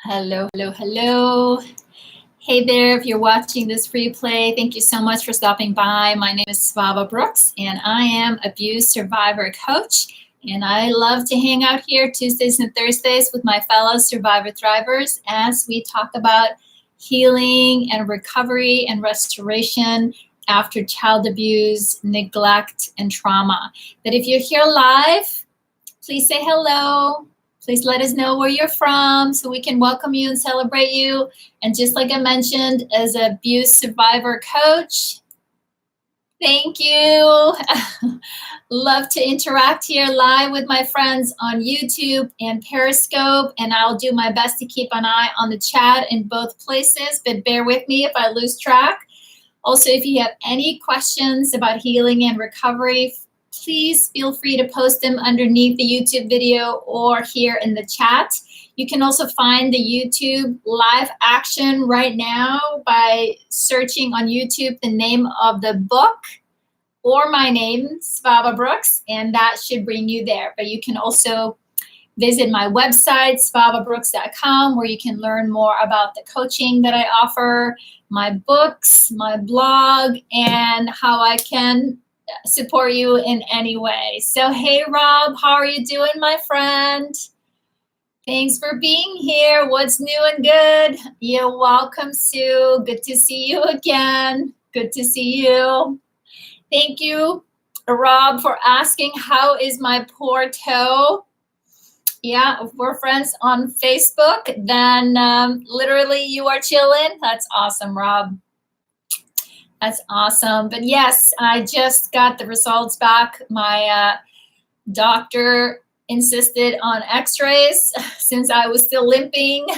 Hello, hello, hello. Hey there, if you're watching this replay, thank you so much for stopping by. My name is Svava Brooks, and I am abuse survivor coach. And I love to hang out here Tuesdays and Thursdays with my fellow survivor thrivers as we talk about healing and recovery and restoration after child abuse, neglect, and trauma. But if you're here live, please say hello. Please let us know where you're from so we can welcome you and celebrate you. And just like I mentioned, as an abuse survivor coach, thank you. Love to interact here live with my friends on YouTube and Periscope, and I'll do my best to keep an eye on the chat in both places, but bear with me if I lose track. Also, if you have any questions about healing and recovery, please feel free to post them underneath the YouTube video or here in the chat. You can also find the YouTube live action right now by searching on YouTube the name of the book or my name, Svava Brooks, and that should bring you there. But you can also visit my website, svavabrooks.com, where you can learn more about the coaching that I offer, my books, my blog, and how I can support you in any way. So, hey, Rob, how are you doing, my friend? Thanks for being here. What's new and good? You're welcome, Sue. Good to see you again. Good to see you. Thank you, Rob, for asking, how is my poor toe? Yeah, if we're friends on Facebook, then literally you are chilling. That's awesome, Rob. That's awesome. But yes, I just got the results back. My doctor insisted on x-rays since I was still limping,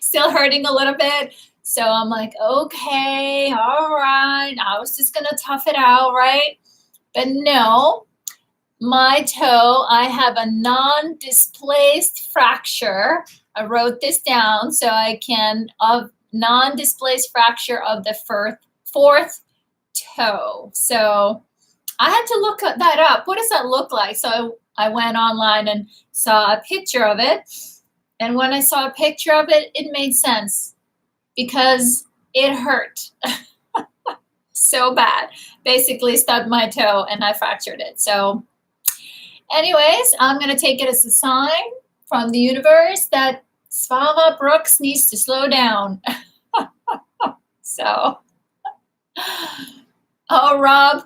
still hurting a little bit. So I'm like, okay, all right. I was just going to tough it out, right? But no, my toe, I have a non-displaced fracture. I wrote this down so I can, non-displaced fracture of the fourth toe. So I had to look that up. What does that look like? So I went online and saw a picture of it. And when I saw a picture of it, it made sense because it hurt so bad. Basically stubbed my toe and I fractured it. So anyways, I'm going to take it as a sign from the universe that Svava Brooks needs to slow down. So, oh, Rob,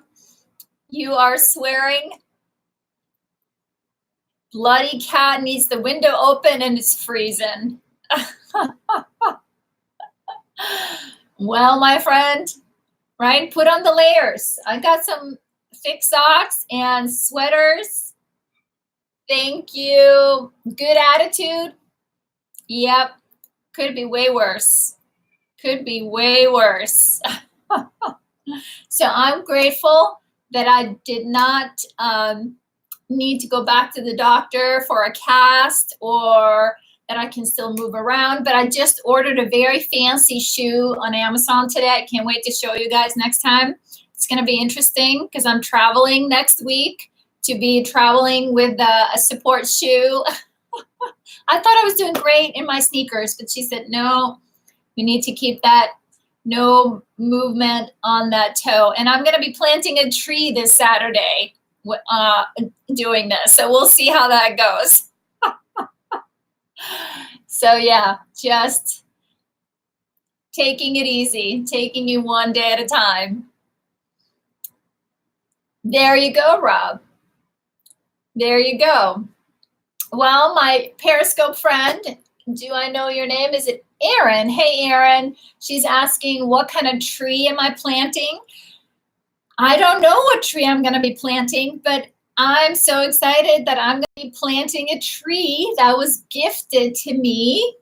you are swearing. Bloody cat needs the window open and it's freezing. Well, my friend, right? Put on the layers. I got some thick socks and sweaters. Thank you. Good attitude. Yep. Could be way worse. Could be way worse. So I'm grateful that I did not need to go back to the doctor for a cast, or that I can still move around. But I just ordered a very fancy shoe on Amazon today. I can't wait to show you guys next time. It's going to be interesting because I'm traveling next week to be traveling with a support shoe. I thought I was doing great in my sneakers, but she said, no, we need to keep that no movement on that toe. And I'm going to be planting a tree this Saturday doing this. So we'll see how that goes. So yeah, just taking it easy, taking you one day at a time. There you go, Rob. There you go. Well, my Periscope friend, do I know your name? Is it Erin? Hey, Erin. She's asking, what kind of tree am I planting? I don't know what tree I'm going to be planting, but I'm so excited that I'm going to be planting a tree that was gifted to me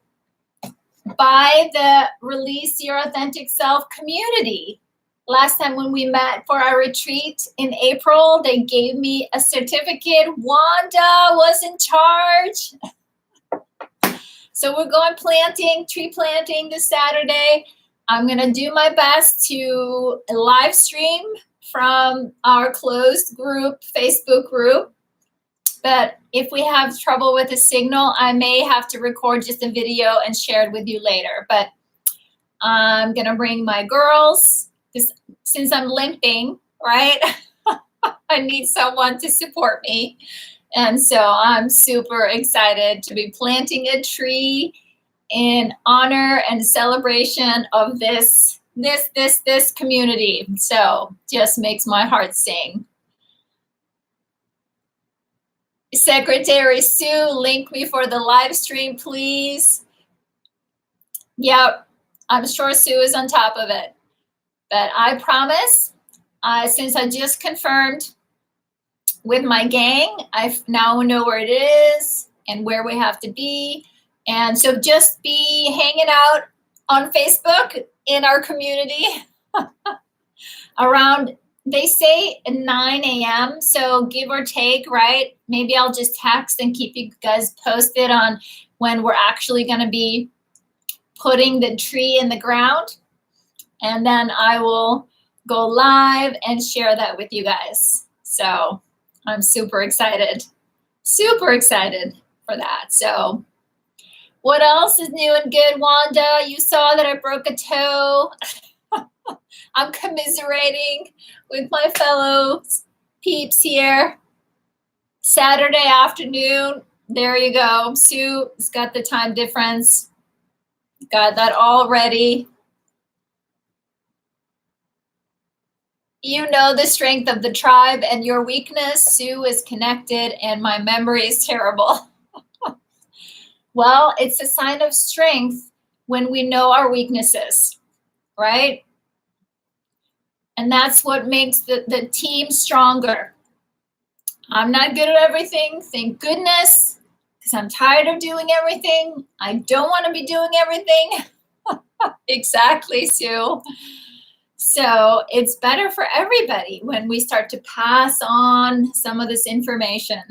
by the Release Your Authentic Self community. Last time when we met for our retreat in April, they gave me a certificate. Wanda was in charge. So we're going tree planting this Saturday. I'm going to do my best to live stream from our closed group, Facebook group. But if we have trouble with the signal, I may have to record just a video and share it with you later. But I'm gonna bring my girls, because since I'm limping, right? I need someone to support me. And so I'm super excited to be planting a tree in honor and celebration of this community. So just makes my heart sing. Secretary Sue, link me for the live stream, please. Yep, I'm sure Sue is on top of it. But I promise, since I just confirmed with my gang, I now know where it is and where we have to be. And so just be hanging out on Facebook in our community around, they say 9 a.m. So give or take, right? Maybe I'll just text and keep you guys posted on when we're actually going to be putting the tree in the ground. And then I will go live and share that with you guys. So I'm super excited for that. So what else is new and good, Wanda? You saw that I broke a toe. I'm commiserating with my fellow peeps here. Saturday afternoon, there you go. Sue has got the time difference. Got that all ready. You know the strength of the tribe and your weakness. Sue is connected and my memory is terrible. Well, it's a sign of strength when we know our weaknesses, right? And that's what makes the team stronger. I'm not good at everything, thank goodness, because I'm tired of doing everything. I don't want to be doing everything. Exactly, Sue. So it's better for everybody when we start to pass on some of this information.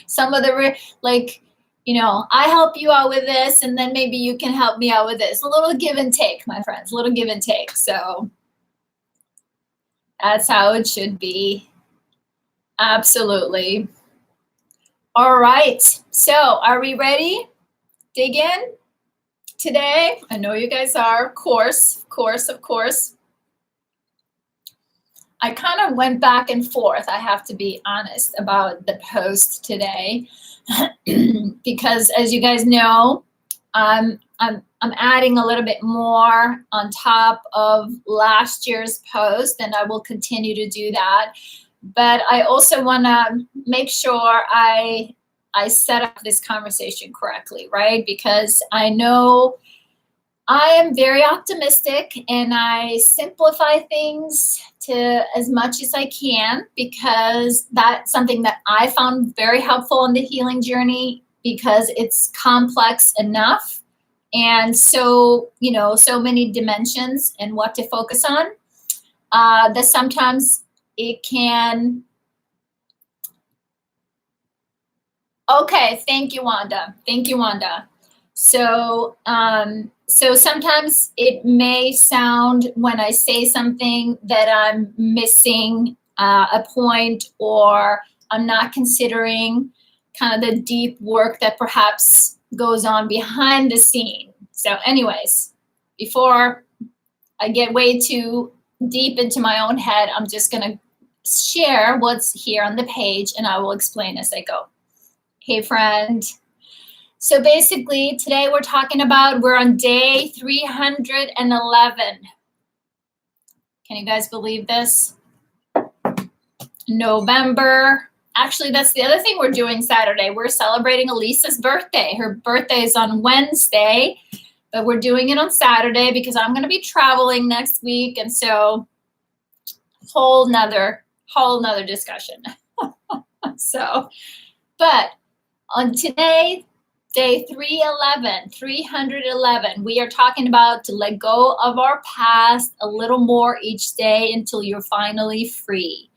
Some of the, like, you know, I help you out with this, and then maybe you can help me out with this. A little give and take, my friends, a little give and take. So that's how it should be. Absolutely. All right. So are we ready? Dig in today? I know you guys are. Of course. I kind of went back and forth, I have to be honest, about the post today. Because as you guys know, I'm adding a little bit more on top of last year's post, and I will continue to do that. But I also want to make sure I set up this conversation correctly, right? Because I know I am very optimistic and I simplify things to as much as I can, because that's something that I found very helpful in the healing journey, because it's complex enough. And so, you know, so many dimensions and what to focus on, that sometimes it can. Okay, thank you, Wanda. So, so sometimes it may sound when I say something that I'm missing a point, or I'm not considering kind of the deep work that perhaps goes on behind the scene. So anyways, before I get way too deep into my own head, I'm just gonna share what's here on the page and I will explain as I go. Hey, friend. So basically, today we're talking about, we're on day 311. Can you guys believe this? November. Actually, that's the other thing we're doing Saturday. We're celebrating Elisa's birthday. Her birthday is on Wednesday, but we're doing it on Saturday because I'm going to be traveling next week. And so whole nother discussion. So, but on today, day 311, we are talking about to let go of our past a little more each day until you're finally free.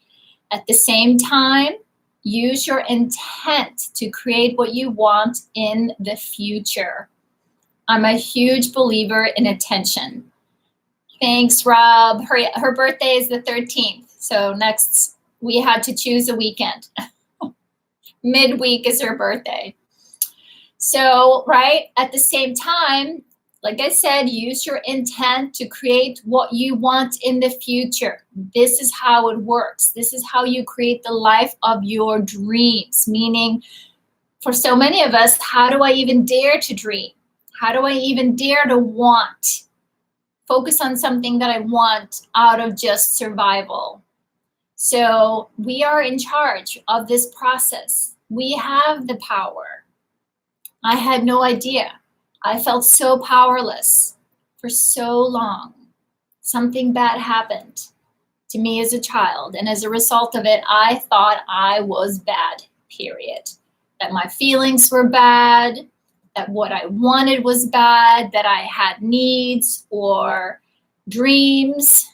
At the same time, use your intent to create what you want in the future. I'm a huge believer in attention. Thanks, Rob. Her birthday is the 13th. So next, we had to choose a weekend. midweek is her birthday. So, right, at the same time, like I said, use your intent to create what you want in the future. This is how it works. This is how you create the life of your dreams. Meaning, for so many of us, how do I even dare to dream? How do I even dare to want? Focus on something that I want out of just survival. So we are in charge of this process. We have the power. I had no idea. I felt so powerless for so long. Something bad happened to me as a child. And as a result of it, I thought I was bad, period. That my feelings were bad, that what I wanted was bad, that I had needs or dreams.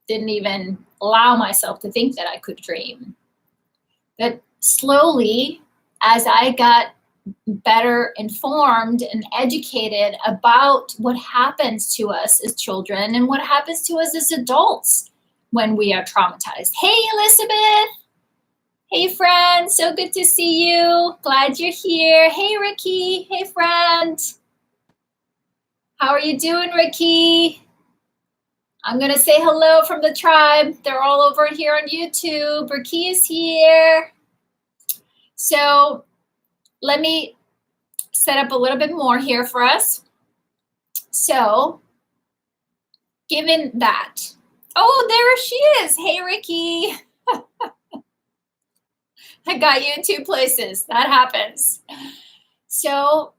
Didn't even allow myself to think that I could dream. But slowly, as I got better informed and educated about what happens to us as children and what happens to us as adults when we are traumatized. Hey, Elizabeth. Hey, friend. So good to see you. Glad you're here. Hey, Ricky. Hey, friend. How are you doing, Ricky? I'm going to say hello from the tribe. They're all over here on YouTube. Ricky is here. So let me set up a little bit more here for us. So given that, oh, there she is. Hey, Ricky. I got you in two places. That happens. So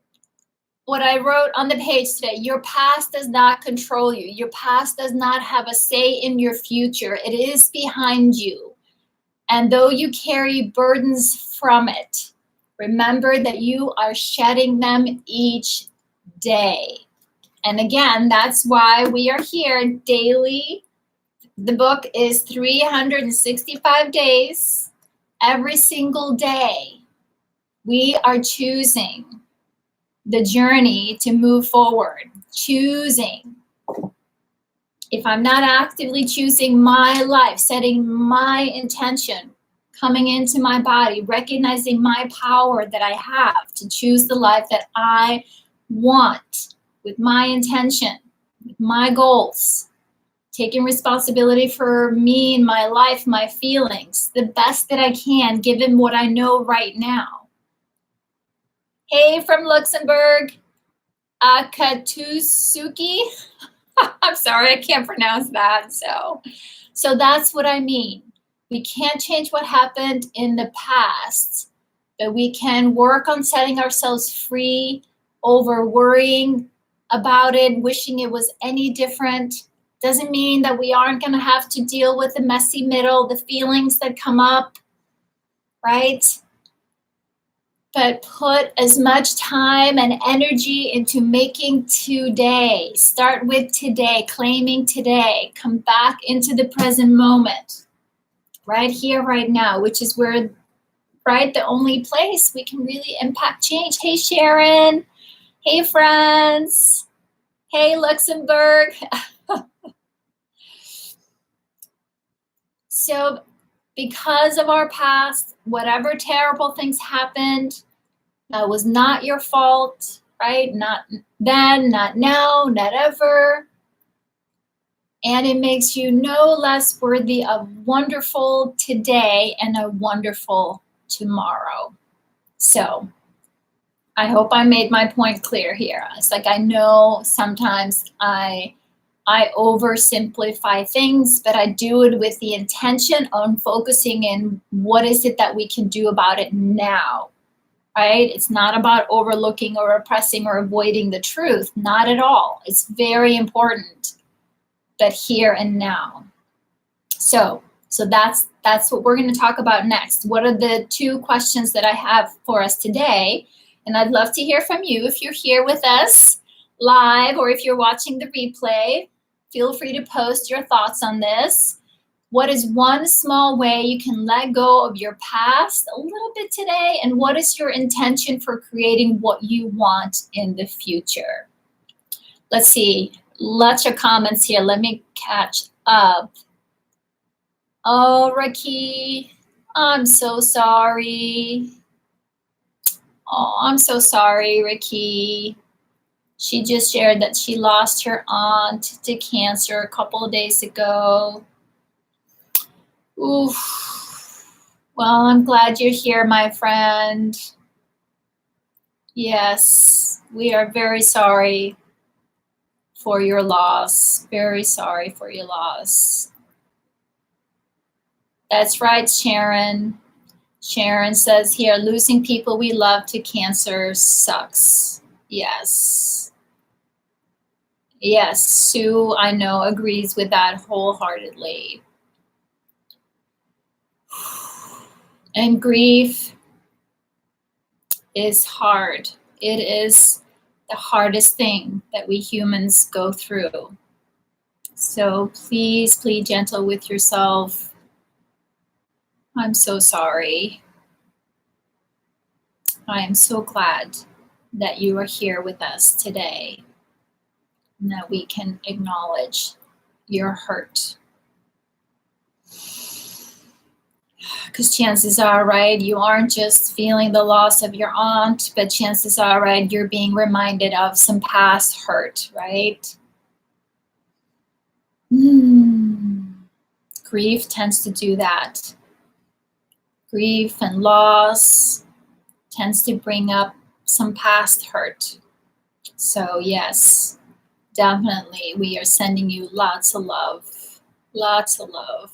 what I wrote on the page today, your past does not control you. Your past does not have a say in your future. It is behind you. And though you carry burdens from it, remember that you are shedding them each day. And again, that's why we are here daily. The book is 365 days. Every single day, we are choosing the journey to move forward, choosing. If I'm not actively choosing my life, setting my intention, coming into my body, recognizing my power that I have to choose the life that I want with my intention, with my goals, taking responsibility for me and my life, my feelings, the best that I can, given what I know right now. Hey, from Luxembourg, Akatsuki. I'm sorry, I can't pronounce that. So that's what I mean. We can't change what happened in the past, but we can work on setting ourselves free over worrying about it, wishing it was any different. Doesn't mean that we aren't going to have to deal with the messy middle, the feelings that come up, right? But put as much time and energy into making today. Start with today, claiming today. Come back into the present moment, right here, right now, which is where, right, the only place we can really impact change. Hey, Sharon. Hey, friends. Hey, Luxembourg. So because of our past, whatever terrible things happened, that was not your fault, right? Not then, not now, not ever. And it makes you no less worthy of wonderful today and a wonderful tomorrow. So I hope I made my point clear here. It's like I know sometimes I oversimplify things, but I do it with the intention on focusing in what is it that we can do about it now, right? It's not about overlooking or oppressing or avoiding the truth, not at all. It's very important, but here and now. So that's what we're going to talk about next. What are the two questions that I have for us today? And I'd love to hear from you if you're here with us live or if you're watching the replay. Feel free to post your thoughts on this. What is one small way you can let go of your past a little bit today? And what is your intention for creating what you want in the future? Let's see. Lots of comments here. Let me catch up. Oh, Ricky. I'm so sorry. Oh, I'm so sorry, Ricky. She just shared that she lost her aunt to cancer a couple of days ago. Oof. Well, I'm glad you're here, my friend. Yes, we are very sorry for your loss. Very sorry for your loss. That's right, Sharon. Sharon says here, losing people we love to cancer sucks. Yes. Yes, Sue, I know, agrees with that wholeheartedly. And grief is hard. It is the hardest thing that we humans go through. So please be gentle with yourself. I'm so sorry. I am so glad that you are here with us today and that we can acknowledge your hurt. Because chances are, right, you aren't just feeling the loss of your aunt, but chances are, right, you're being reminded of some past hurt, right? Grief tends to do that. Grief and loss tends to bring up some past hurt. So yes, definitely we are sending you lots of love. Lots of love.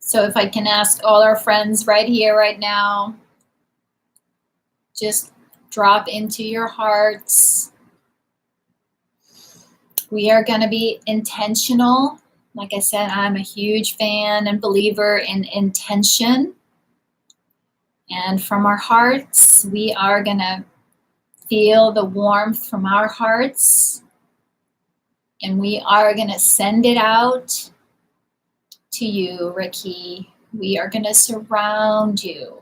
So if I can ask all our friends right here, right now, just drop into your hearts. We are going to be intentional. Like I said, I'm a huge fan and believer in intention. And from our hearts, we are going to feel the warmth from our hearts. And we are going to send it out to you, Ricky. We are going to surround you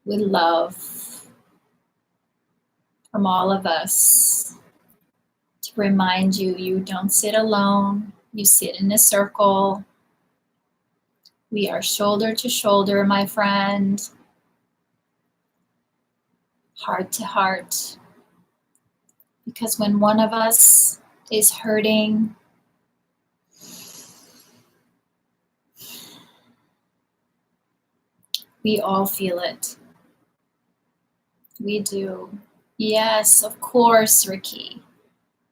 with love from all of us to remind you, you don't sit alone. You sit in a circle. We are shoulder to shoulder, my friend. Heart to heart. Because when one of us is hurting, we all feel it. We do. Yes, of course, Ricky.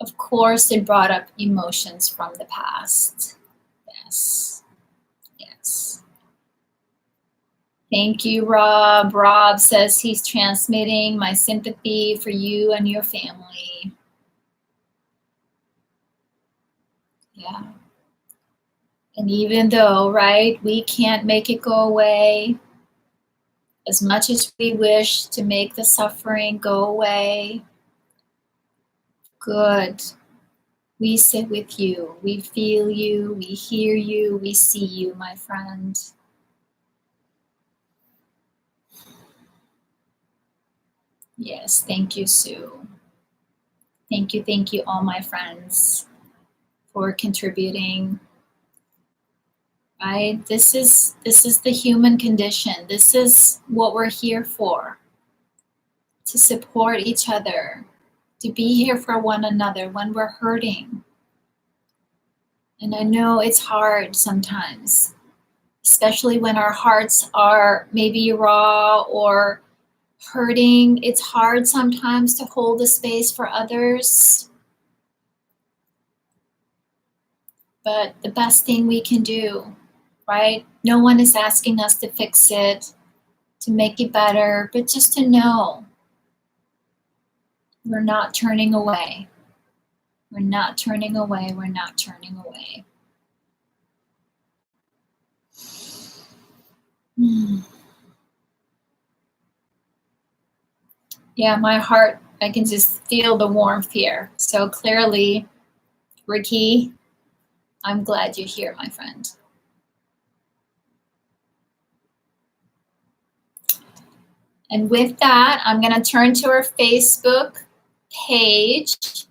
Of course, it brought up emotions from the past. Yes. Yes. Thank you, Rob. Rob says he's transmitting my sympathy for you and your family. Yeah. And even though, right, we can't make it go away, as much as we wish to make the suffering go away, good. We sit with you. We feel you. We hear you. We see you, my friend. Yes, thank you, Sue. Thank you, all my friends, for contributing. Right? This is the human condition. This is what we're here for. To support each other, to be here for one another when we're hurting. And I know it's hard sometimes, especially when our hearts are maybe raw or hurting. It's hard sometimes to hold the space for others. But the best thing we can do, right? No one is asking us to fix it, to make it better, but just to know we're not turning away. We're not turning away. We're not turning away. Yeah, my heart, I can just feel the warmth here. So clearly, Ricky, I'm glad you're here, my friend. And with that, I'm going to turn to our Facebook page.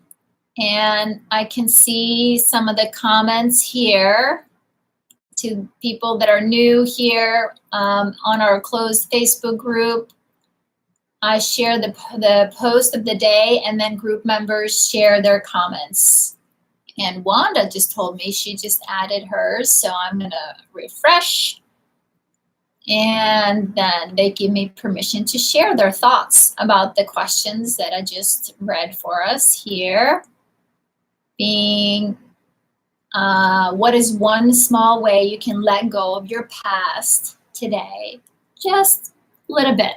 And I can see some of the comments here to people that are new here on our closed Facebook group. I share the post of the day, and then group members share their comments. And Wanda just told me she just added hers, so I'm gonna refresh. And then they give me permission to share their thoughts about the questions that I just read for us here. Being, what is one small way you can let go of your past today? Just a little bit.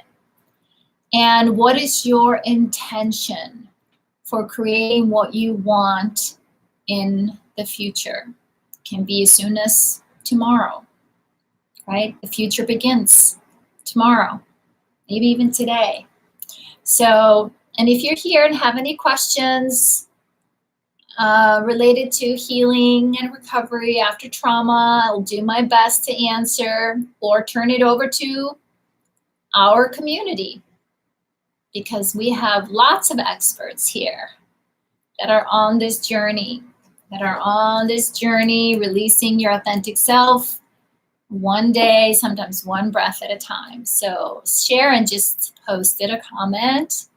And what is your intention for creating what you want in the future? Can be as soon as tomorrow, right? The future begins tomorrow, maybe even today. So, and if you're here and have any questions related to healing and recovery after trauma, I'll do my best to answer or turn it over to our community, because we have lots of experts here that are on this journey, releasing your authentic self one day, sometimes one breath at a time. So Sharon just posted a comment.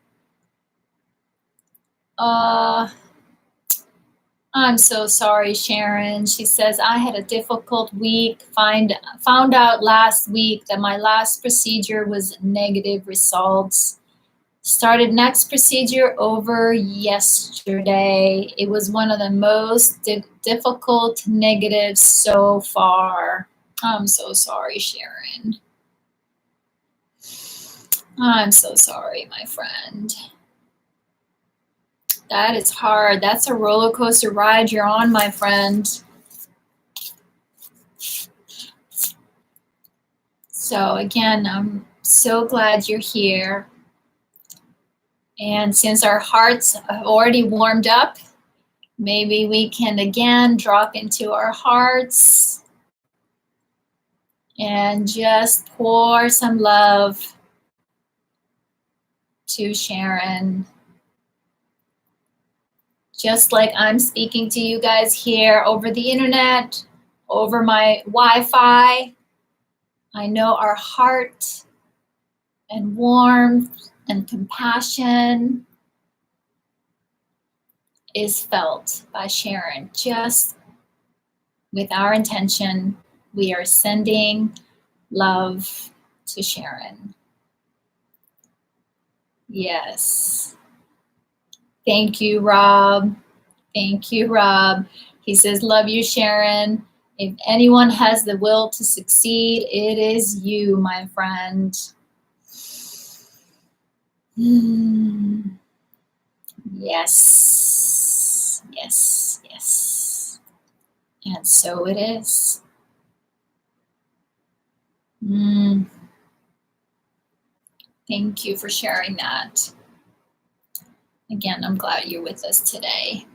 I'm so sorry, Sharon. She says, I had a difficult week. Found out last week that my last procedure was negative results. Started next procedure over yesterday. It was one of the most difficult negatives so far. I'm so sorry, Sharon. I'm so sorry, my friend. That is hard. That's a roller coaster ride you're on, my friend. So again, I'm so glad you're here. And since our hearts have already warmed up, maybe we can again drop into our hearts and just pour some love to Sharon. Just like I'm speaking to you guys here over the internet, over my Wi-Fi, I know our heart and warmth and compassion is felt by Sharon. Just with our intention, we are sending love to Sharon. Yes. Thank you, Rob. Thank you, Rob. He says, love you, Sharon. If anyone has the will to succeed, it is you, my friend. Yes, yes, yes. And so it is. Thank you for sharing that. Again, I'm glad you're with us today.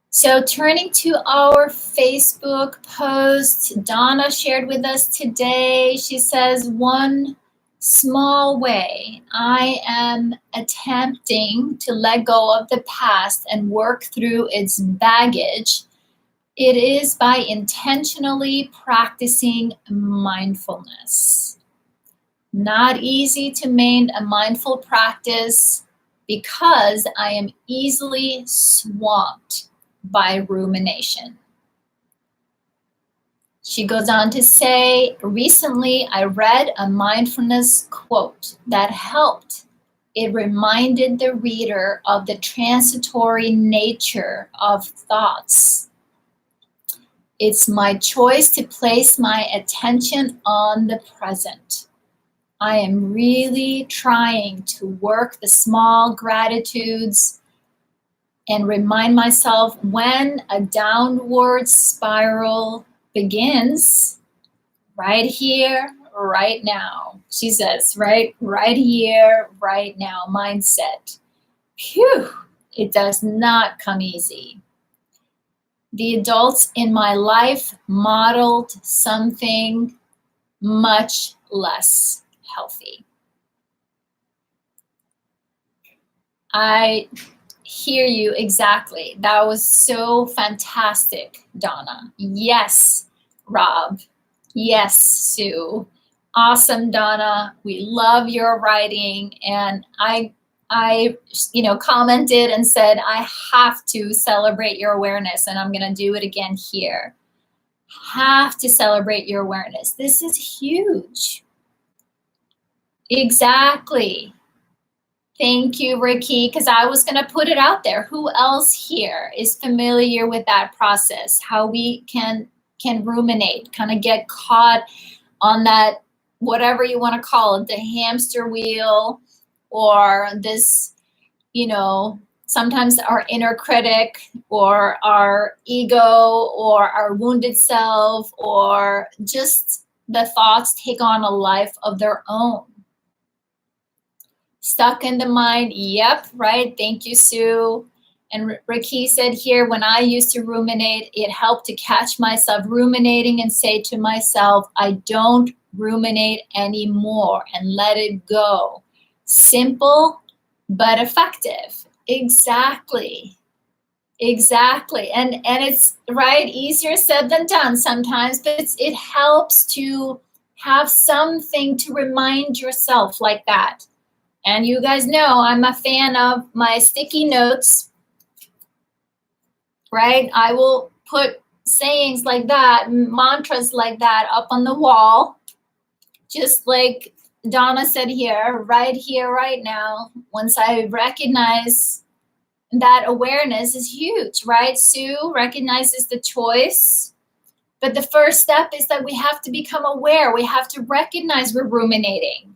So turning to our Facebook post, Donna shared with us today. She says, one small way I am attempting to let go of the past and work through its baggage, it is by intentionally practicing mindfulness. Not easy to maintain a mindful practice because I am easily swamped by rumination. She goes on to say, recently I read a mindfulness quote that helped. It reminded the reader of the transitory nature of thoughts. It's my choice to place my attention on the present. I am really trying to work the small gratitudes and remind myself when a downward spiral begins, right here, right now. She says, right here, right now, mindset. Phew, it does not come easy. The adults in my life modeled something much less healthy. I hear you exactly. That was so fantastic, Donna. Yes, Rob. Yes, Sue. Awesome, Donna. We love your writing. And I commented and said, I have to celebrate your awareness, and I'm going to do it again here. Have to celebrate your awareness. This is huge. Exactly. Thank you, Ricky, because I was going to put it out there. Who else here is familiar with that process? How we can ruminate, kind of get caught on that, whatever you want to call it, the hamster wheel, or this, sometimes our inner critic, or our ego, or our wounded self, or just the thoughts take on a life of their own. Stuck in the mind. Yep, right. Thank you, Sue. And Ricky said here, when I used to ruminate, it helped to catch myself ruminating and say to myself, I don't ruminate anymore, and let it go. Simple, but effective. Exactly. Exactly. And it's right, easier said than done sometimes, but it helps to have something to remind yourself like that. And you guys know I'm a fan of my sticky notes, right? I will put sayings like that, mantras like that up on the wall, just like Donna said here, right now. Once I recognize that awareness is huge, right? Sue recognizes the choice. But the first step is that we have to become aware. We have to recognize we're ruminating.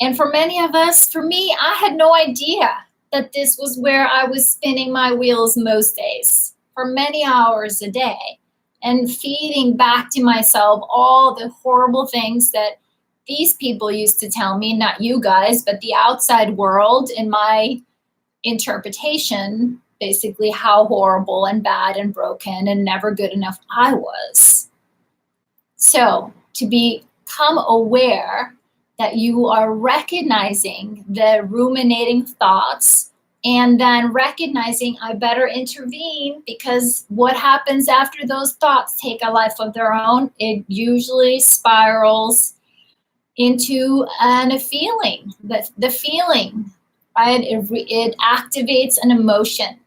And for many of us, for me, I had no idea that this was where I was spinning my wheels most days, for many hours a day, and feeding back to myself all the horrible things that these people used to tell me, not you guys, but the outside world, in my interpretation, basically how horrible and bad and broken and never good enough I was. So to become aware that you are recognizing the ruminating thoughts, and then recognizing I better intervene, because what happens after those thoughts take a life of their own? It usually spirals into a feeling, the feeling, right? It activates an emotion.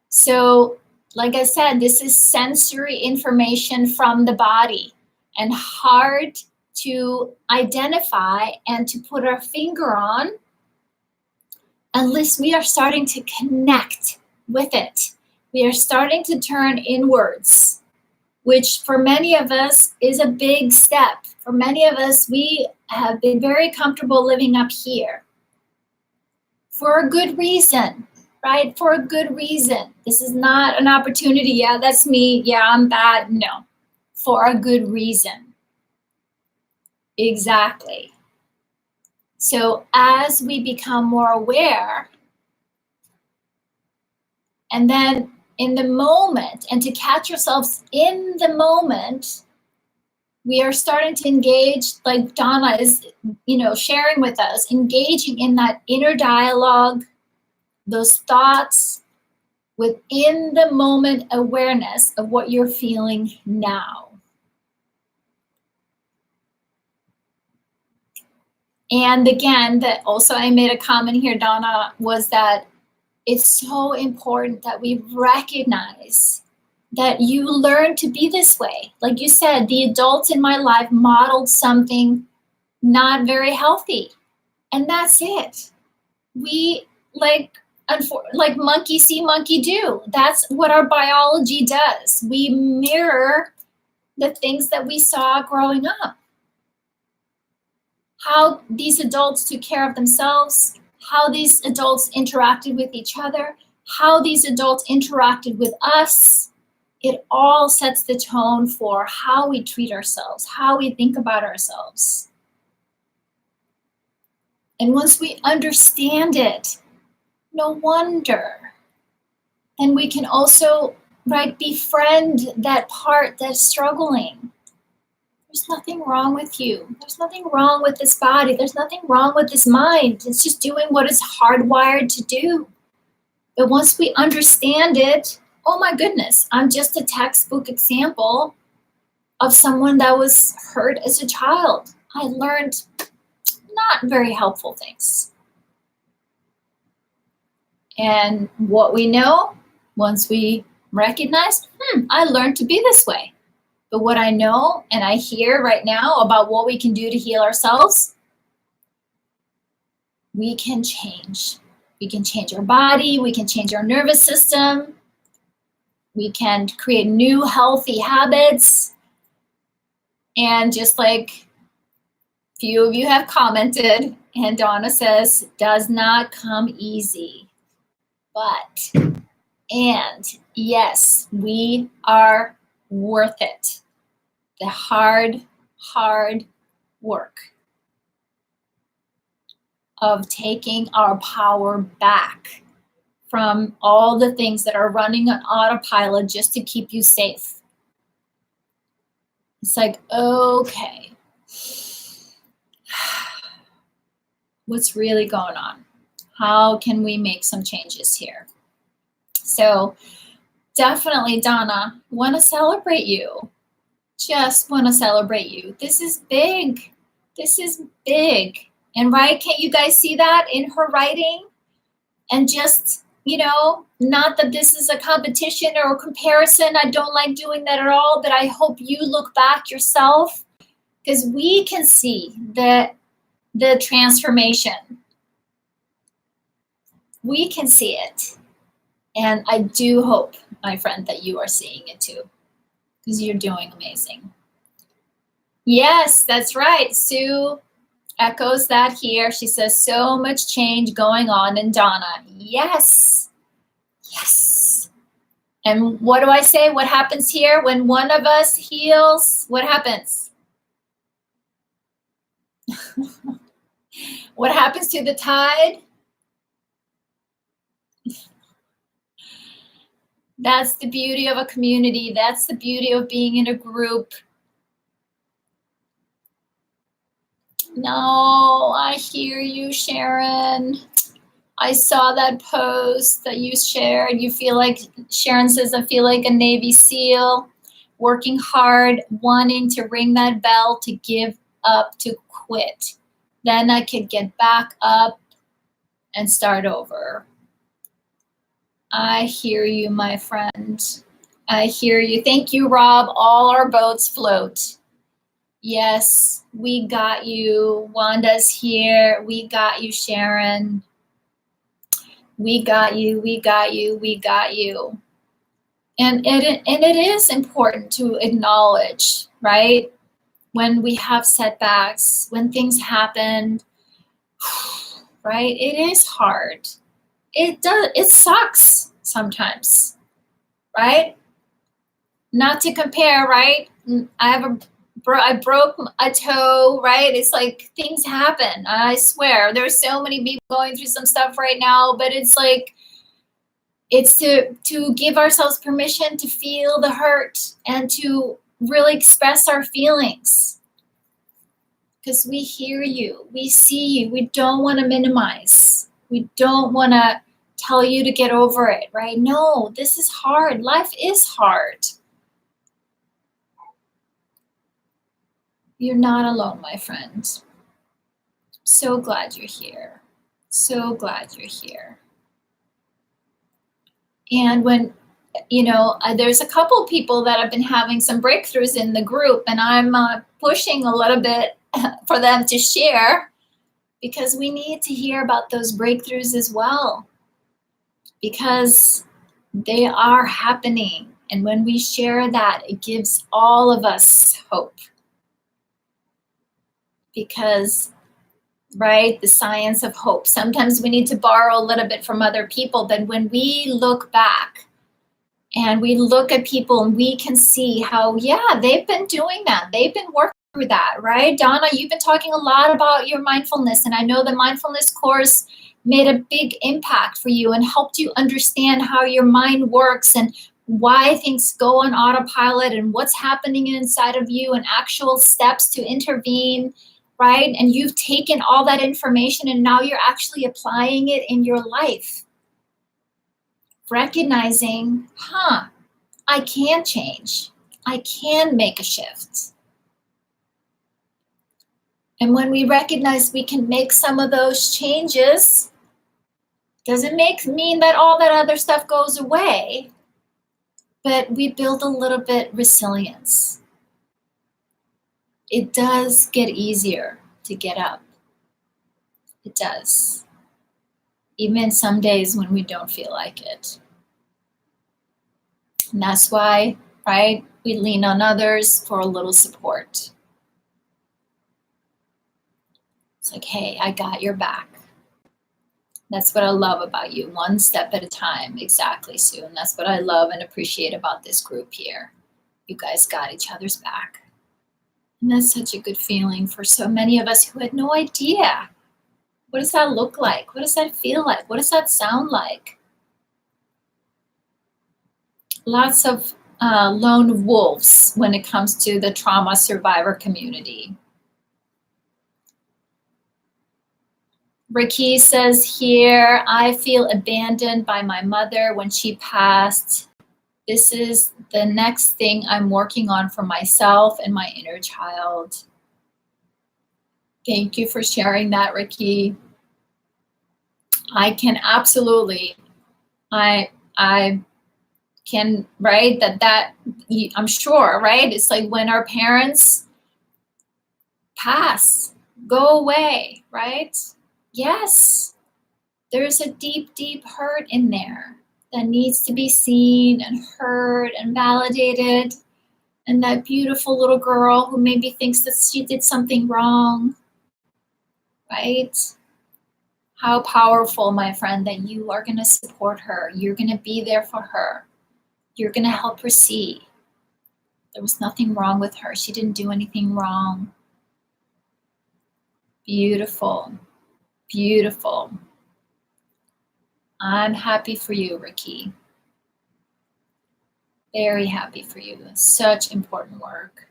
So, like I said, this is sensory information from the body, and hard to identify and to put our finger on unless we are starting to connect with it. We are starting to turn inwards, which for many of us is a big step. For many of us, we have been very comfortable living up here for a good reason, right? For a good reason. This is not an opportunity. Yeah, that's me. Yeah, I'm bad. No, for a good reason. Exactly. So as we become more aware, and then in the moment, and to catch ourselves in the moment, we are starting to engage, like Donna is, sharing with us, engaging in that inner dialogue, those thoughts, within the moment awareness of what you're feeling now. And again, that also I made a comment here, Donna, was that it's so important that we recognize that you learn to be this way. Like you said, the adults in my life modeled something not very healthy. And that's it. We like monkey see, monkey do. That's what our biology does. We mirror the things that we saw growing up. How these adults took care of themselves, how these adults interacted with each other, how these adults interacted with us. It all sets the tone for how we treat ourselves, how we think about ourselves. And once we understand it, no wonder, then we can also, befriend that part that's struggling. There's nothing wrong with you. There's nothing wrong with this body. There's nothing wrong with this mind. It's just doing what it's hardwired to do. But once we understand it, oh my goodness, I'm just a textbook example of someone that was hurt as a child. I learned not very helpful things. And what we know, once we recognize, I learned to be this way. But what I know and I hear right now about what we can do to heal ourselves, we can change. We can change our body. We can change our nervous system. We can create new healthy habits. And just like a few of you have commented, and Donna says, does not come easy. But, and yes, we are worth it. The hard work of taking our power back from all the things that are running on autopilot just to keep you safe. It's like, okay, what's really going on? How can we make some changes here? So definitely, Donna, want to celebrate you. Just want to celebrate you. This is big. This is big. And right, can't you guys see that in her writing? And just, not that this is a competition or a comparison. I don't like doing that at all, but I hope you look back yourself, because we can see the transformation. We can see it. And I do hope, my friend, that you are seeing it too, because you're doing amazing. Yes, that's right. Sue echoes that here. She says, so much change going on in Donna. Yes. Yes. And what do I say? What happens here when one of us heals? What happens? What happens to the tide? That's the beauty of a community. That's the beauty of being in a group. No, I hear you, Sharon. I saw that post that you shared. You feel like, Sharon says, I feel like a Navy SEAL, working hard, wanting to ring that bell, to give up, to quit. Then I could get back up and start over. I hear you, my friend. I hear you. Thank you, Rob. All our boats float. Yes, we got you. Wanda's here. We got you, Sharon. We got you. We got you. We got you. And it is important to acknowledge, right? When we have setbacks, when things happen, right? It is hard. It sucks sometimes, right? Not to compare, right? I broke a toe, right? It's like things happen. I swear, there's so many people going through some stuff right now, but it's like, it's to give ourselves permission to feel the hurt and to really express our feelings. Because we hear you, we see you, we don't want to minimize. We don't want to tell you to get over it, right? No, this is hard. Life is hard. You're not alone, my friend. So glad you're here. So glad you're here. And when, there's a couple people that have been having some breakthroughs in the group, and I'm pushing a little bit for them to share, because we need to hear about those breakthroughs as well, because they are happening. And when we share that, it gives all of us hope. Because, right, the science of hope. Sometimes we need to borrow a little bit from other people, but when we look back and we look at people and we can see how, yeah, they've been doing that. They've been working through that, right? Donna, you've been talking a lot about your mindfulness, and I know the mindfulness course made a big impact for you and helped you understand how your mind works and why things go on autopilot and what's happening inside of you and actual steps to intervene, right? And you've taken all that information and now you're actually applying it in your life. Recognizing, I can change. I can make a shift. And when we recognize we can make some of those changes, doesn't mean that all that other stuff goes away, but we build a little bit resilience. It does get easier to get up. It does. Even some days when we don't feel like it. And that's why, right, we lean on others for a little support. It's like, hey, I got your back. That's what I love about you, one step at a time. Exactly, Sue. And that's what I love and appreciate about this group here. You guys got each other's back. And that's such a good feeling for so many of us who had no idea. What does that look like? What does that feel like? What does that sound like? Lots of lone wolves when it comes to the trauma survivor community. Ricky says here, I feel abandoned by my mother when she passed. This is the next thing I'm working on for myself and my inner child. Thank you for sharing that, Ricky. I can absolutely, I can, right, that I'm sure, right? It's like when our parents pass, go away, right? Yes, there's a deep, deep hurt in there that needs to be seen and heard and validated. And that beautiful little girl who maybe thinks that she did something wrong, right? How powerful, my friend, that you are going to support her. You're going to be there for her. You're going to help her see there was nothing wrong with her. She didn't do anything wrong. Beautiful. Beautiful. I'm happy for you, Ricky. Very happy for you. Such important work.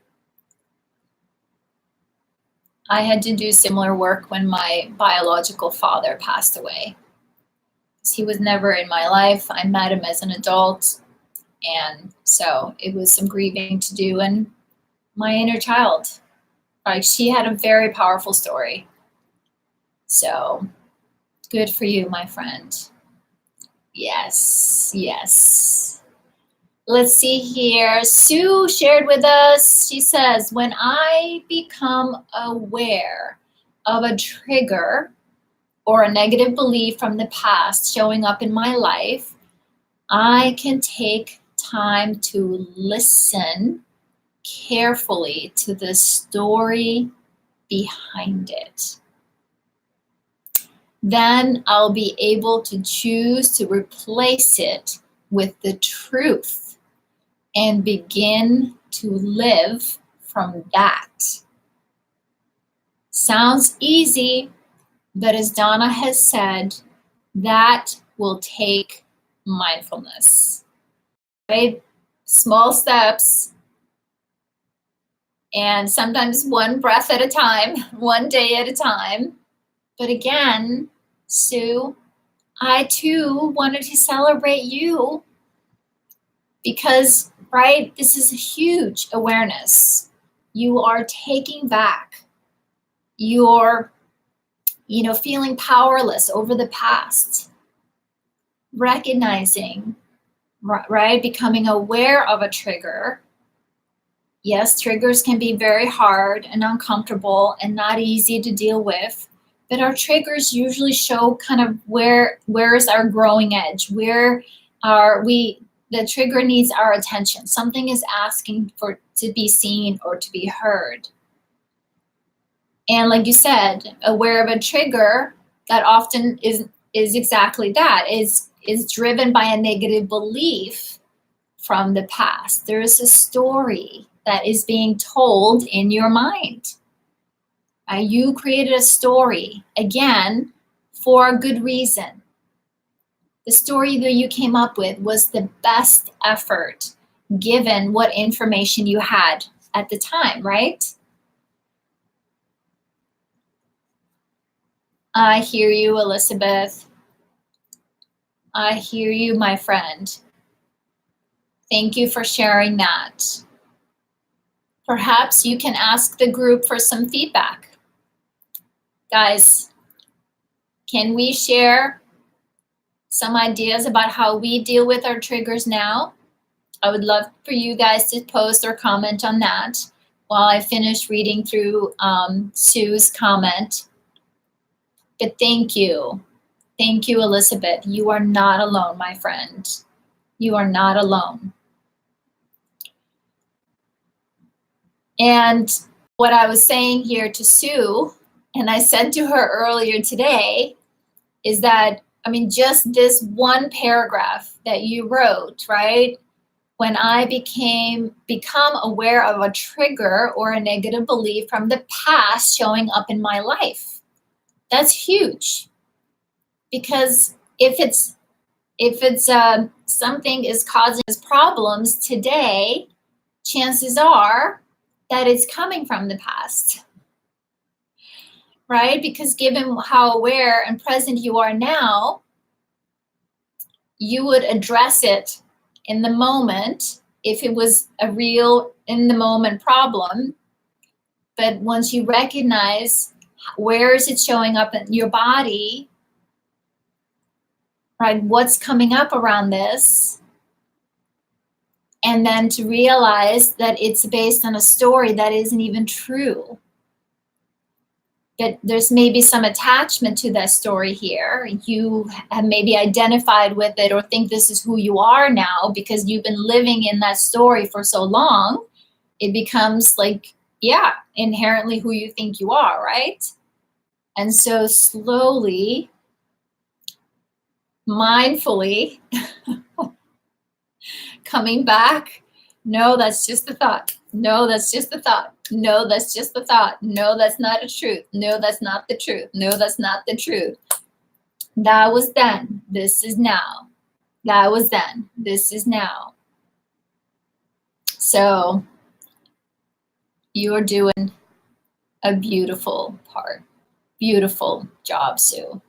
I had to do similar work when my biological father passed away. He was never in my life. I met him as an adult. And so it was some grieving to do. And my inner child, like, she had a very powerful story. So good for you, my friend. Yes, yes. Let's see here. Sue shared with us, she says, when I become aware of a trigger or a negative belief from the past showing up in my life, I can take time to listen carefully to the story behind it. Then I'll be able to choose to replace it with the truth and begin to live from that. Sounds easy, but as Donna has said, that will take mindfulness, right? Small steps, and sometimes one breath at a time, one day at a time. But again, Sue, I too wanted to celebrate you because, right, this is a huge awareness. You are taking back. You're, feeling powerless over the past. Recognizing, right, becoming aware of a trigger. Yes, triggers can be very hard and uncomfortable and not easy to deal with. But our triggers usually show kind of where is our growing edge, where are we, the trigger needs our attention. Something is asking to be seen or to be heard. And like you said, aware of a trigger that often is exactly that, is driven by a negative belief from the past. There is a story that is being told in your mind. You created a story, again, for a good reason. the story that you came up with was the best effort given what information you had at the time, right? I hear you, Elizabeth. I hear you, my friend. Thank you for sharing that. Perhaps you can ask the group for some feedback. Guys, can we share some ideas about how we deal with our triggers now? I would love for you guys to post or comment on that while I finish reading through Sue's comment. But thank you. Thank you, Elizabeth. You are not alone, my friend. You are not alone. And what I was saying here to Sue, and I said to her earlier today, is that, I mean, just this one paragraph that you wrote, right? When I become aware of a trigger or a negative belief from the past showing up in my life. That's huge. Because if it's something is causing us problems today, chances are that it's coming from the past, right? Because given how aware and present you are now, you would address it in the moment if it was a real in the moment problem. But once you recognize where is it showing up in your body, right? What's coming up around this? And then to realize that it's based on a story that isn't even true. That there's maybe some attachment to that story here. You have maybe identified with it or think this is who you are now because you've been living in that story for so long. It becomes like, yeah, inherently who you think you are, right? And so slowly, mindfully, coming back, no, that's just a thought. No, that's just a thought. No, that's just a thought. No, that's not a truth. No, that's not the truth. No, that's not the truth. That was then. This is now. That was then. This is now. So you're doing a beautiful part. Beautiful job, Sue.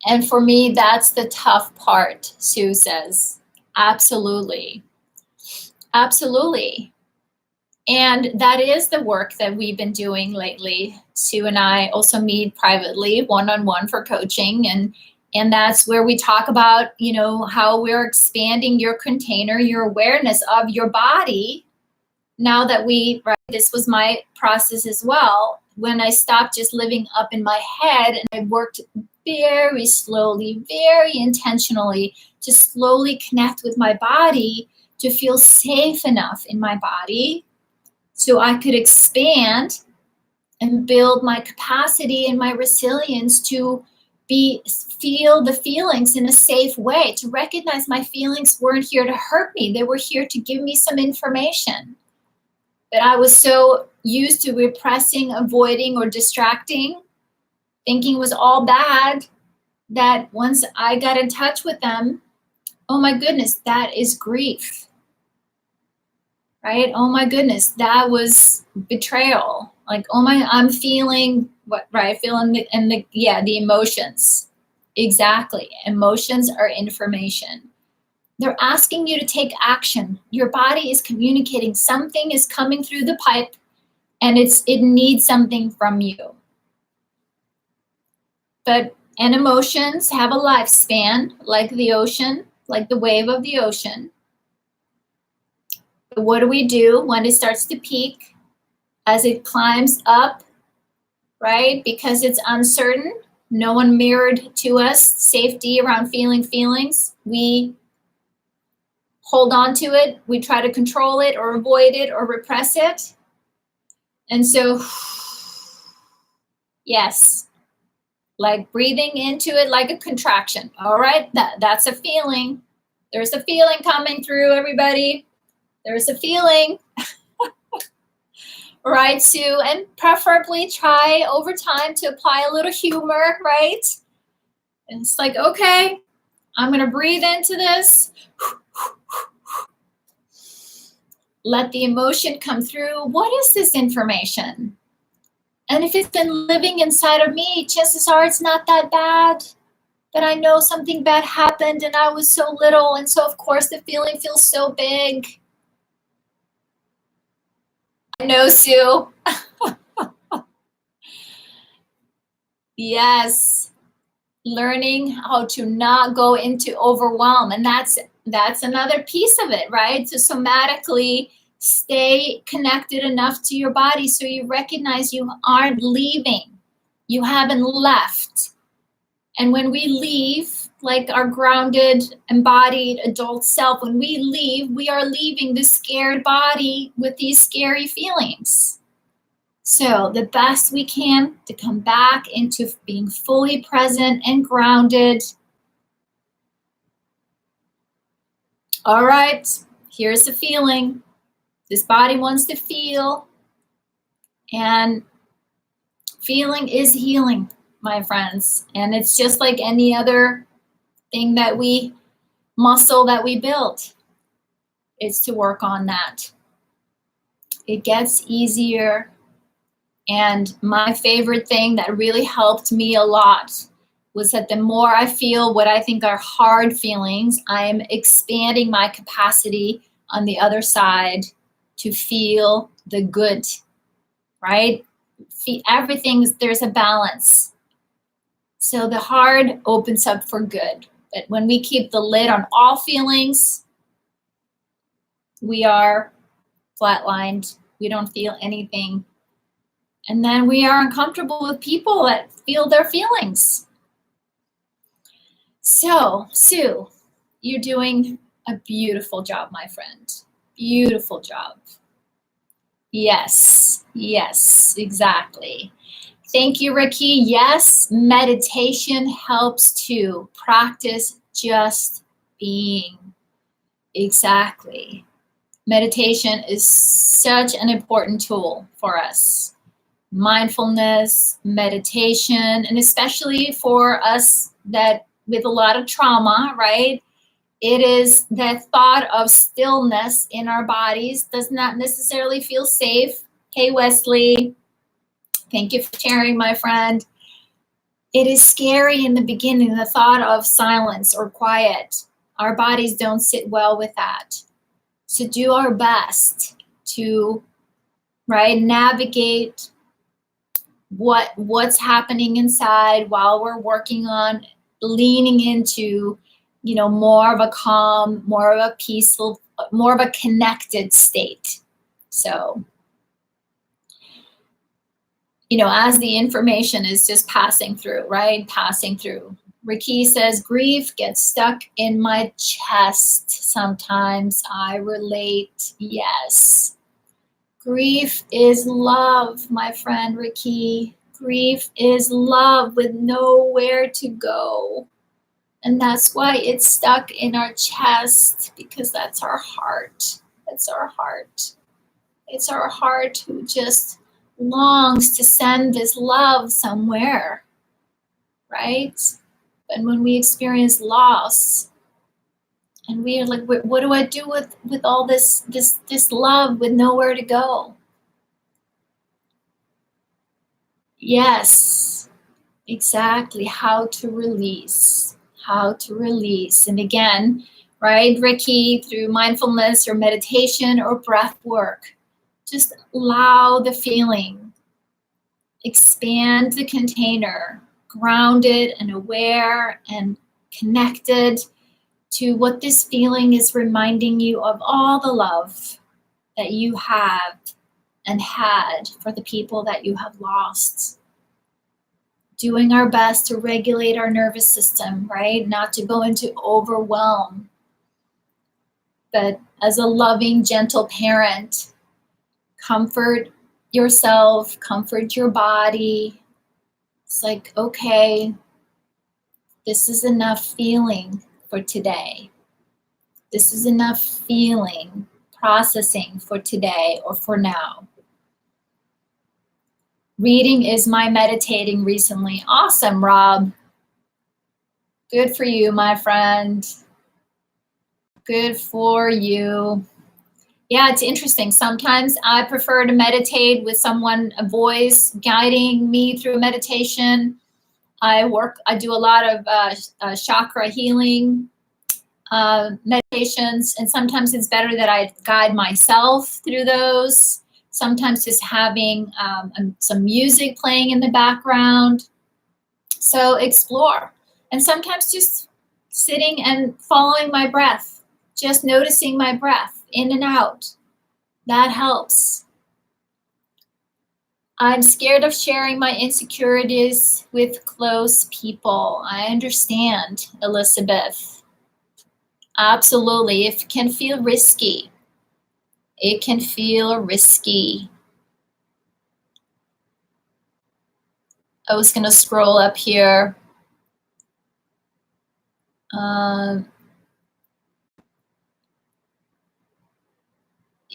And for me, that's the tough part, Sue says. Absolutely. Absolutely. And that is the work that we've been doing lately. Sue and I also meet privately, one-on-one for coaching. And that's where we talk about, you know, how we're expanding your container, your awareness of your body. Now that right, this was my process as well. When I stopped just living up in my head and I worked very slowly, very intentionally to slowly connect with my body, to feel safe enough in my body so I could expand and build my capacity and my resilience to feel the feelings in a safe way, to recognize my feelings weren't here to hurt me. They were here to give me some information. But I was so used to repressing, avoiding, or distracting, thinking was all bad, that once I got in touch with them, oh my goodness, that is grief. Right? Oh my goodness, that was betrayal. Like, oh my, I'm feeling what, right? Feeling the emotions. Exactly. Emotions are information. They're asking you to take action. Your body is communicating. Something is coming through the pipe and it needs something from you. And emotions have a lifespan, like the ocean, like the wave of the ocean. But what do we do when it starts to peak? As it climbs up, right? Because it's uncertain. No one mirrored to us safety around feeling feelings. We hold on to it. We try to control it or avoid it or repress it. And so, yes, like breathing into it like a contraction. All right, that's a feeling. There's a feeling coming through, everybody. There's a feeling. Right, Sue? And preferably try over time to apply a little humor, right? And it's like, okay, I'm going to breathe into this. Let the emotion come through. What is this information? And if it's been living inside of me, chances are it's not that bad. But I know something bad happened and I was so little. And so, of course, the feeling feels so big. I know, Sue. Yes. Learning how to not go into overwhelm. And that's another piece of it, right? To somatically stay connected enough to your body so you recognize you aren't leaving. You haven't left. And when we leave, like our grounded, embodied adult self, when we leave, we are leaving the scared body with these scary feelings. So the best we can to come back into being fully present and grounded. All right, here's the feeling. This body wants to feel, and feeling is healing, my friends. And it's just like any other thing that muscle that we build. It's to work on that. It gets easier. And my favorite thing that really helped me a lot was that the more I feel what I think are hard feelings, I'm expanding my capacity on the other side to feel the good, right? Everything, there's a balance. So the hard opens up for good. But when we keep the lid on all feelings, we are flatlined. We don't feel anything. And then we are uncomfortable with people that feel their feelings. So, Sue, you're doing a beautiful job, my friend. Beautiful job. Yes, exactly. Thank you, Ricky. Yes, meditation helps to practice just being. Exactly. Meditation is such an important tool for us. Mindfulness, meditation, and especially for us that with a lot of trauma, right? It is that thought of stillness in our bodies does not necessarily feel safe. Hey, Wesley, thank you for sharing, my friend. It is scary in the beginning, the thought of silence or quiet. Our bodies don't sit well with that. So do our best to, right, navigate what's happening inside while we're working on leaning into, more of a calm, more of a peaceful, more of a connected state. So, as the information is just passing through, right? Passing through. Ricky says, grief gets stuck in my chest sometimes. I relate. Yes. Grief is love, my friend Ricky. Grief is love with nowhere to go. And that's why it's stuck in our chest, because that's our heart. That's our heart. It's our heart who just longs to send this love somewhere, right? But when we experience loss, and we are like, what do I do with all this love with nowhere to go? Yes, exactly. How to release. And again, right, Ricky, through mindfulness or meditation or breath work, just allow the feeling. Expand the container, grounded and aware and connected to what this feeling is reminding you of, all the love that you have and had for the people that you have lost. Doing our best to regulate our nervous system, right? Not to go into overwhelm. But as a loving, gentle parent, comfort yourself, comfort your body. It's like, okay, this is enough feeling for today. This is enough feeling, processing for today or for now. Reading is my meditating recently. Awesome, Rob. Good for you, my friend. Good for you. Yeah, it's interesting. Sometimes I prefer to meditate with someone, a voice guiding me through meditation. I do a lot of chakra healing meditations, and sometimes it's better that I guide myself through those. Sometimes just having some music playing in the background. So explore. And sometimes just sitting and following my breath, just noticing my breath in and out. That helps. I'm scared of sharing my insecurities with close people. I understand, Elizabeth. Absolutely. It can feel risky. It can feel risky. I was going to scroll up here.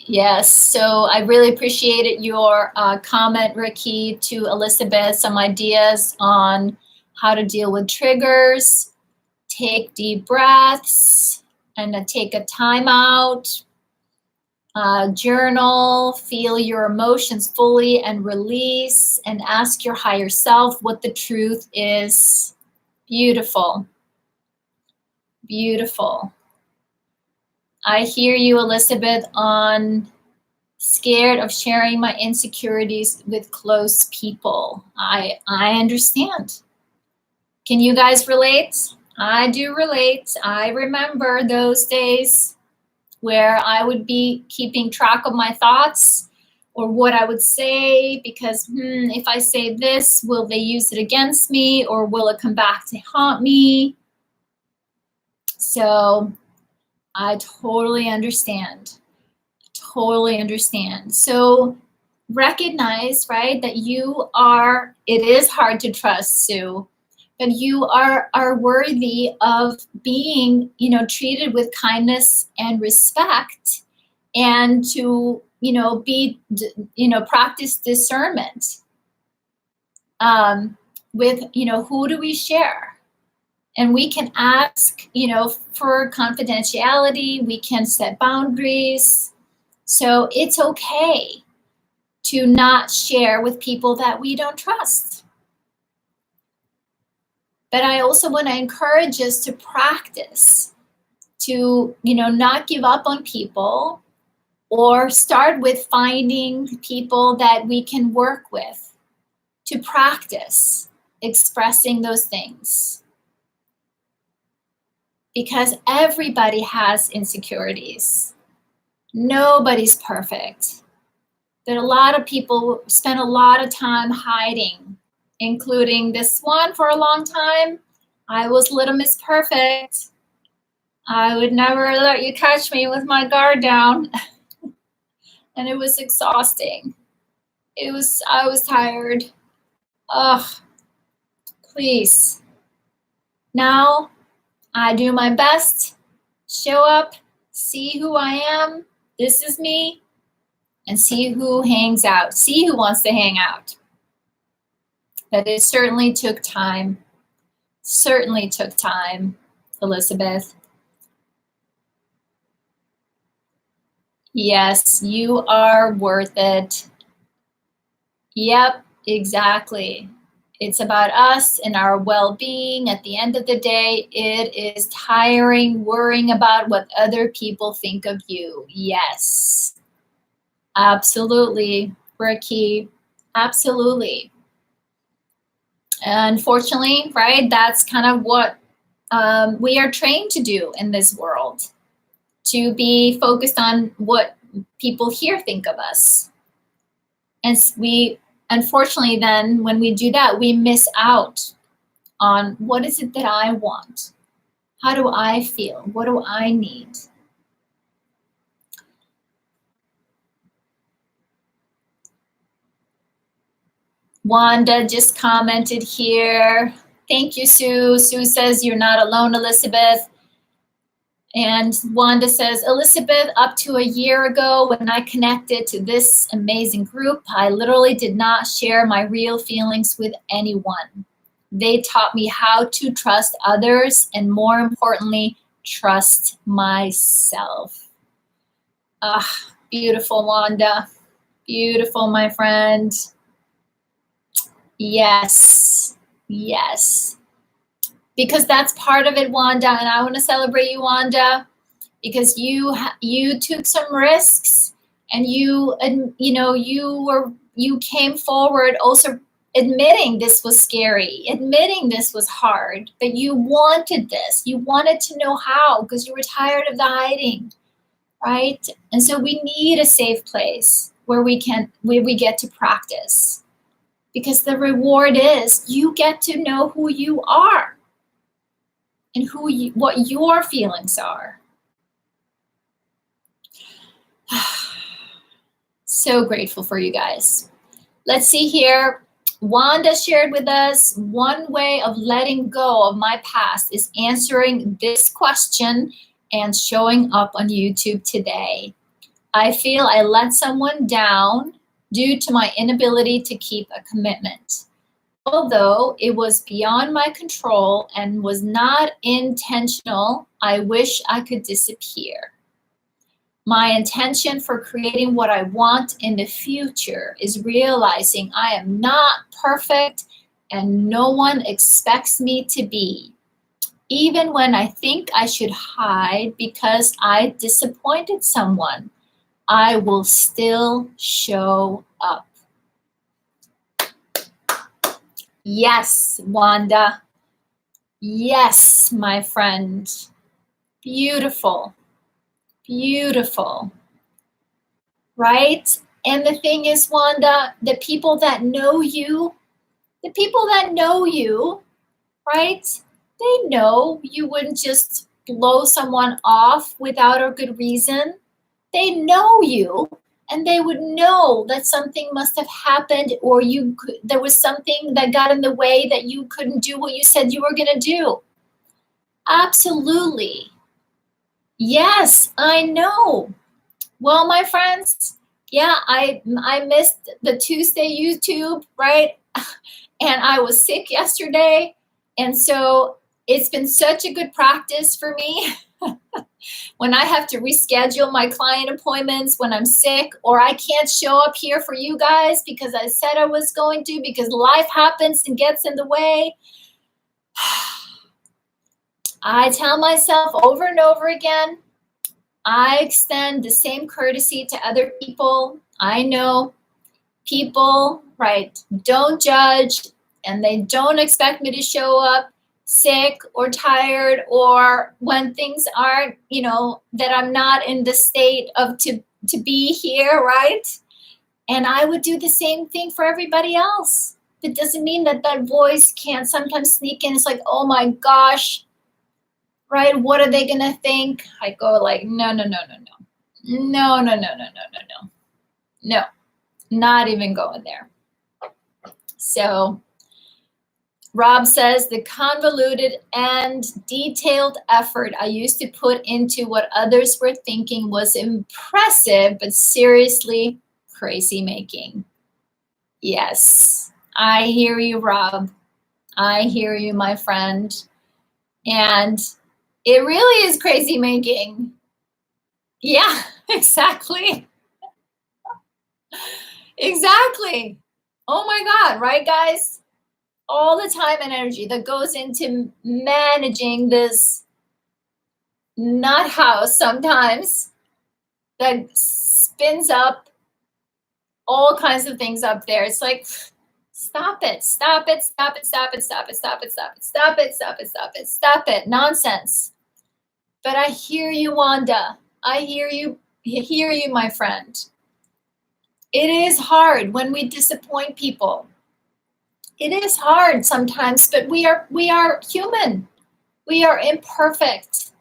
Yes, so I really appreciated your comment, Ricky, to Elizabeth, some ideas on how to deal with triggers. Take deep breaths and take a time out. Journal, feel your emotions fully and release, and ask your higher self what the truth is. Beautiful. Beautiful. I hear you, Elizabeth, on scared of sharing my insecurities with close people. I understand. Can you guys relate? I do relate. I remember those days where I would be keeping track of my thoughts or what I would say because if I say this, will they use it against me or will it come back to haunt me? So I totally understand. Totally understand. So recognize, right, that it is hard to trust, Sue, but you are worthy of being, treated with kindness and respect, and to, practice discernment with, who do we share? And we can ask, for confidentiality, we can set boundaries. So it's okay to not share with people that we don't trust. But I also want to encourage us to practice, to, not give up on people, or start with finding people that we can work with to practice expressing those things. Because everybody has insecurities. Nobody's perfect. But a lot of people spend a lot of time hiding, including this one for a long time. I was Little Miss Perfect. I would never let you catch me with my guard down. And it was exhausting. I was tired. Ugh, please. Now I do my best, show up, see who I am. This is me. And see who hangs out, see who wants to hang out. But it certainly took time. Certainly took time, Elizabeth. Yes, you are worth it. Yep, exactly. It's about us and our well-being. At the end of the day, it is tiring worrying about what other people think of you. Yes. Absolutely, Ricky. Absolutely. Unfortunately, right, that's kind of what we are trained to do in this world, to be focused on what people here think of us. And we, unfortunately, then when we do that, we miss out on what is it that I want? How do I feel? What do I need? Wanda just commented here. Thank you, Sue. Sue says, you're not alone, Elizabeth. And Wanda says, Elizabeth, up to a year ago when I connected to this amazing group, I literally did not share my real feelings with anyone. They taught me how to trust others and, more importantly, trust myself. Ah, beautiful, Wanda. Beautiful, my friend. Yes, yes. Because that's part of it, Wanda, and I want to celebrate you, Wanda, because you took some risks, and you came forward also admitting this was scary, admitting this was hard, but you wanted this. You wanted to know how, because you were tired of the hiding, right? And so we need a safe place where we get to practice, because the reward is you get to know who you are and what your feelings are. So grateful for you guys. Let's see here. Wanda shared with us, one way of letting go of my past is answering this question and showing up on YouTube today. I feel I let someone down due to my inability to keep a commitment. Although it was beyond my control and was not intentional, I wish I could disappear. My intention for creating what I want in the future is realizing I am not perfect and no one expects me to be. Even when I think I should hide because I disappointed someone, I will still show up. Yes, Wanda. Yes, my friend. Beautiful. Beautiful. Right? And the thing is, Wanda, the people that know you, right? They know you wouldn't just blow someone off without a good reason. They know you, and they would know that something must have happened, or there was something that got in the way that you couldn't do what you said you were going to do. Absolutely. Yes, I know. Well, my friends, yeah, I missed the Tuesday YouTube, right? And I was sick yesterday. And so it's been such a good practice for me when I have to reschedule my client appointments when I'm sick, or I can't show up here for you guys because I said I was going to, because life happens and gets in the way. I tell myself over and over again, I extend the same courtesy to other people. I know people, right, don't judge, and they don't expect me to show up sick or tired, or when things aren't, that I'm not in the state of to be here, right? And I would do the same thing for everybody else. It doesn't mean that voice can't sometimes sneak in. It's like, oh my gosh, right? What are they gonna think? I go like, no, not even going there. So Rob says, the convoluted and detailed effort I used to put into what others were thinking was impressive, but seriously crazy making. Yes, I hear you, Rob. I hear you, my friend. And it really is crazy making. Yeah, exactly. Exactly. Oh my God, right, guys? All the time and energy that goes into managing this nut house sometimes that spins up all kinds of things up there. It's like, stop it. Nonsense. But I hear you, Wanda. I hear you, my friend. It is hard when we disappoint people. It is hard sometimes, but we are human. We are imperfect,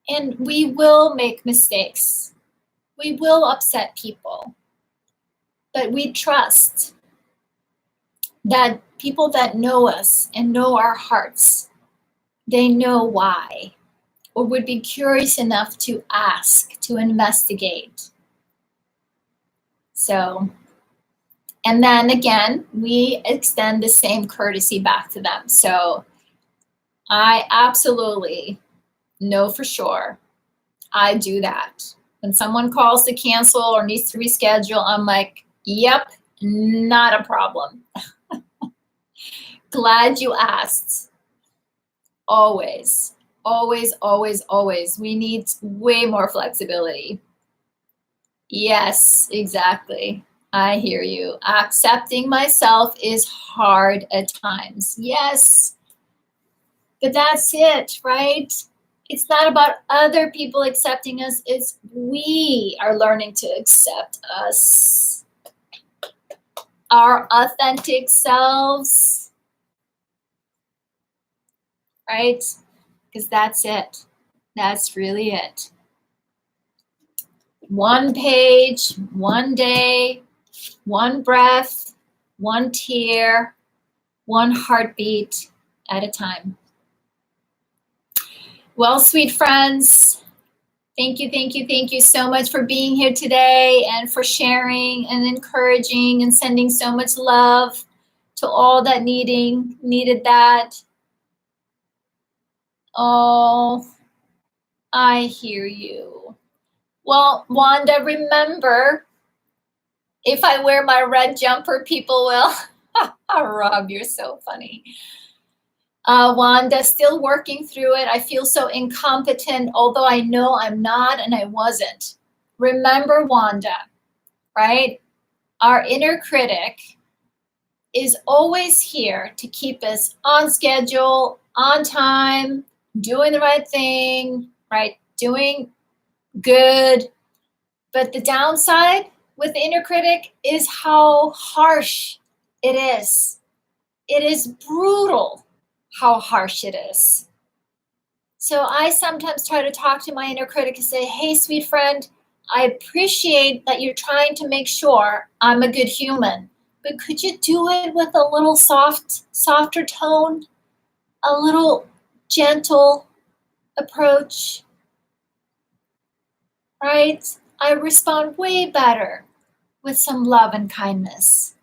and we will make mistakes. We will upset people, but we trust that people that know us and know our hearts, they know why, or would be curious enough to ask, to investigate. So, And then again, we extend the same courtesy back to them. So I absolutely know for sure I do that. When someone calls to cancel or needs to reschedule, I'm like, yep, not a problem. Glad you asked. Always, always, always, always. We need way more flexibility. Yes, exactly. I hear you. Accepting myself is hard at times. Yes, but that's it, right? It's not about other people accepting us. It's we are learning to accept us, our authentic selves, right? Because that's it. That's really it. One page, one day, one breath, one tear, one heartbeat at a time. Well, sweet friends, thank you so much for being here today and for sharing and encouraging and sending so much love to all that needed that. Oh, I hear you. Well, Wanda, remember, if I wear my red jumper, people will. Rob, you're so funny. Wanda, still working through it. I feel so incompetent, although I know I'm not and I wasn't. Remember, Wanda, right? Our inner critic is always here to keep us on schedule, on time, doing the right thing, right? Doing good. But the downside with the inner critic is how harsh it is. It is brutal how harsh it is. So I sometimes try to talk to my inner critic and say, hey, sweet friend, I appreciate that you're trying to make sure I'm a good human, but could you do it with a little softer tone, a little gentle approach, right? I respond way better with some love and kindness.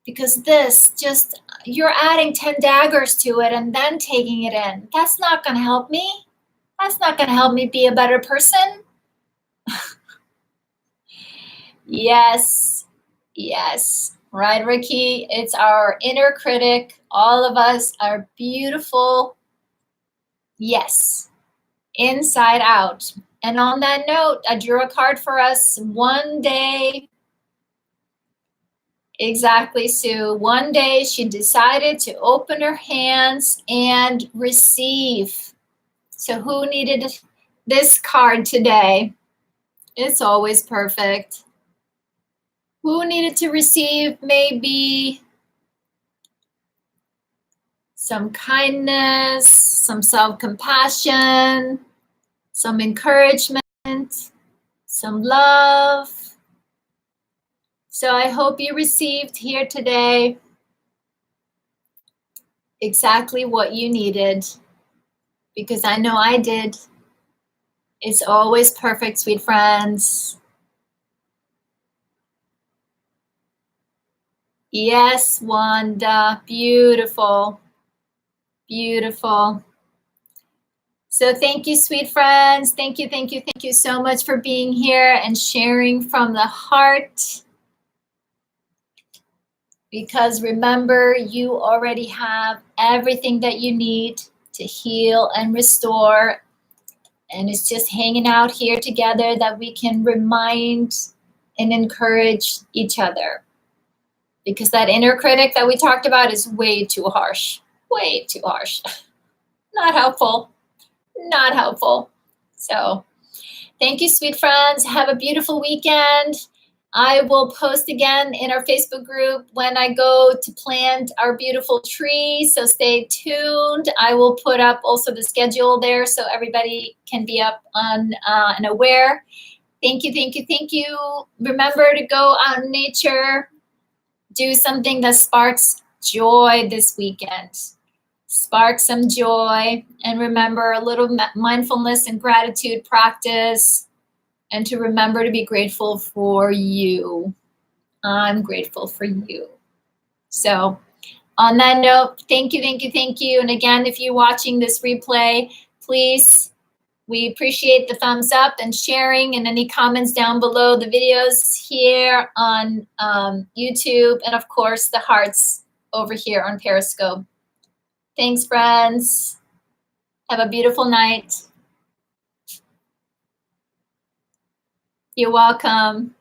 Because this just, you're adding 10 daggers to it and then taking it in. That's not going to help me. That's not going to help me be a better person. Yes, yes. Right, Ricky? It's our inner critic. All of us are beautiful. Yes, inside out. And on that note, I drew a card for us. One day, exactly, Sue. One day she decided to open her hands and receive. So who needed this card today? It's always perfect. Who needed to receive maybe some kindness, some self-compassion, some encouragement, some love? So I hope you received here today exactly what you needed, because I know I did. It's always perfect, sweet friends. Yes, Wanda, beautiful, beautiful. So thank you, sweet friends. Thank you so much for being here and sharing from the heart. Because remember, you already have everything that you need to heal and restore. And it's just hanging out here together that we can remind and encourage each other. Because that inner critic that we talked about is way too harsh. Way too harsh. Not helpful. Not helpful. So thank you, sweet friends. Have a beautiful weekend. I will post again in our Facebook group when I go to plant our beautiful tree. So stay tuned. I will put up also the schedule there so everybody can be up on and aware. Thank you. Remember to go out in nature. Do something that sparks joy this weekend. Spark some joy, and remember a little mindfulness and gratitude practice, and to remember to be grateful for you. I'm grateful for you. So on that note, thank you, thank you, thank you. And again, if you're watching this replay, please, we appreciate the thumbs up and sharing and any comments down below the videos here on YouTube, and of course the hearts over here on Periscope. Thanks, friends. Have a beautiful night. You're welcome.